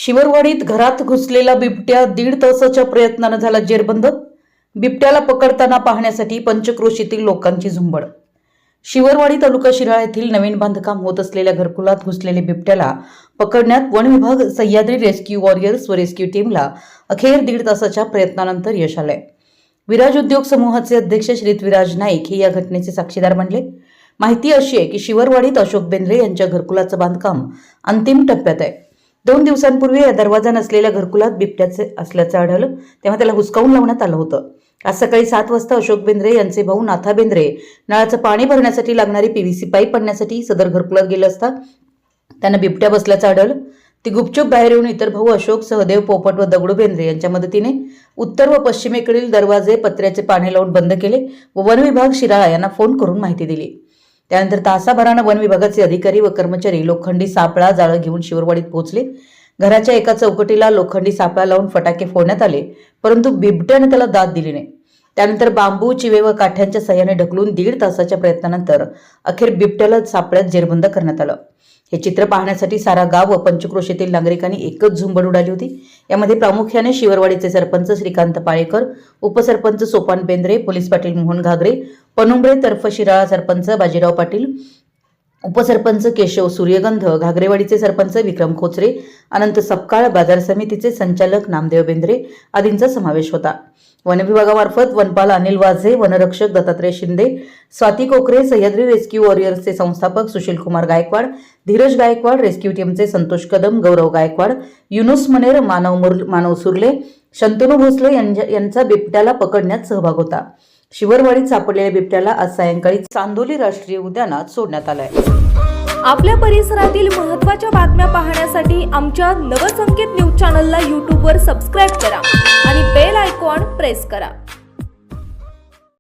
शिवरवाडीत घरात घुसलेला बिबट्या 1.5 तासाच्या प्रयत्नाने झाला जेरबंद। बिबट्याला पकडताना पाहण्यासाठी पंचक्रोशीतील लोकांची झुंबड। शिवरवाडी तालुका शिराळा येथील नवीन बांधकाम होत असलेल्या घरकुलात घुसलेले बिबट्याला पकडण्यात वन विभाग, सह्याद्री रेस्क्यू वॉरियर्स व रेस्क्यू टीमला अखेर 1.5 तासाच्या प्रयत्नानंतर यश आले। विराज उद्योग समूहाचे अध्यक्ष श्रीत विराज नाईक हे या घटनेचे साक्षीदार बनले। माहिती अशी आहे की शिवरवाडीत अशोक बेंद्रे यांच्या घरकुलाचं बांधकाम अंतिम टप्प्यात आहे। 2 दिवसांपूर्वी या दरवाजा नसलेल्या घरकुलात बिबट्याचे असल्याचं आढळलं, तेव्हा त्याला हुसकावून लावण्यात आलं होतं। आज सकाळी 7 वाजता अशोक बेंद्रे यांचे भाऊ नाथा बेंद्रे नळाचं पाणी भरण्यासाठी लागणारी पीव्हीसी पाईप आणण्यासाठी सदर घरकुलात गेले असता त्यांना बिबट्या बसल्याचं आढळलं। ती गुपचूप बाहेर येऊन इतर भाऊ अशोक, सहदेव, पोपट व दगडू बेंद्रे यांच्या मदतीने उत्तर व पश्चिमेकडील दरवाजे पत्र्याचे पाणी लावून बंद केले व वन विभाग शिराळा यांना फोन करून माहिती दिली। त्यानंतर तासाभरानं वन विभागाचे अधिकारी व कर्मचारी लोखंडी सापळा जाळं घेऊन शिवरवाडीत पोहोचले। घराच्या एका चौकटीला लोखंडी सापळा लावून फटाके फोडण्यात आले, परंतु बिबट्याने त्याला दाद दिली नाही। त्यानंतर बांबू, चिवे व काठ्यांच्या सहाय्याने ढकलून 1.5 तासाच्या प्रयत्नानंतर अखेर बिबट्याला सापळ्यात जेरबंद करण्यात आलं। हे चित्र पाहण्यासाठी सारा गाव व पंचक्रोशीतील नागरिकांनी एकच झुंबड उडाली होती। यामध्ये प्रामुख्याने शिवरवाडीचे सरपंच श्रीकांत पाळेकर, उपसरपंच सोपान बेंद्रे, पोलीस पाटील मोहन घागरे, पनुंबरे तर्फ शिराळा सरपंच बाजीराव पाटील, उपसरपंच केशव सूर्यगंध, घागरेवाडीचे सरपंच विक्रम खोचरे, अनंत सपकाळ, बाजार समितीचे संचालक नामदेव बेंद्रे आदींचा समावेश होता। वन विभागामार्फत वनपाल अनिल वाझे, वनरक्षक दत्तात्रय शिंदे, स्वाती कोकरे, सह्याद्री रेस्क्यू वॉरियर्सचे संस्थापक सुशील कुमार गायकवाड, धीरज गायकवाड, रेस्क्यू टीमचे संतोष कदम, गौरव गायकवाड, युनुस मनेर, मानव सुर्ले, शंतनू भोसले यांचा बिबट्याला पकडण्यात सहभाग होता। शिवरवाडीत सापडलेल्या बिबट्याला आज सायंकाळी चांदोली राष्ट्रीय उद्यानात सोडण्यात आलाय। आपल्या परिसरातील महत्त्वाच्या बातम्या पाहण्यासाठी आमच्या नवसंकेत न्यूज चॅनलला YouTube वर सबस्क्राइब करा आणि बेल आयकॉन प्रेस करा।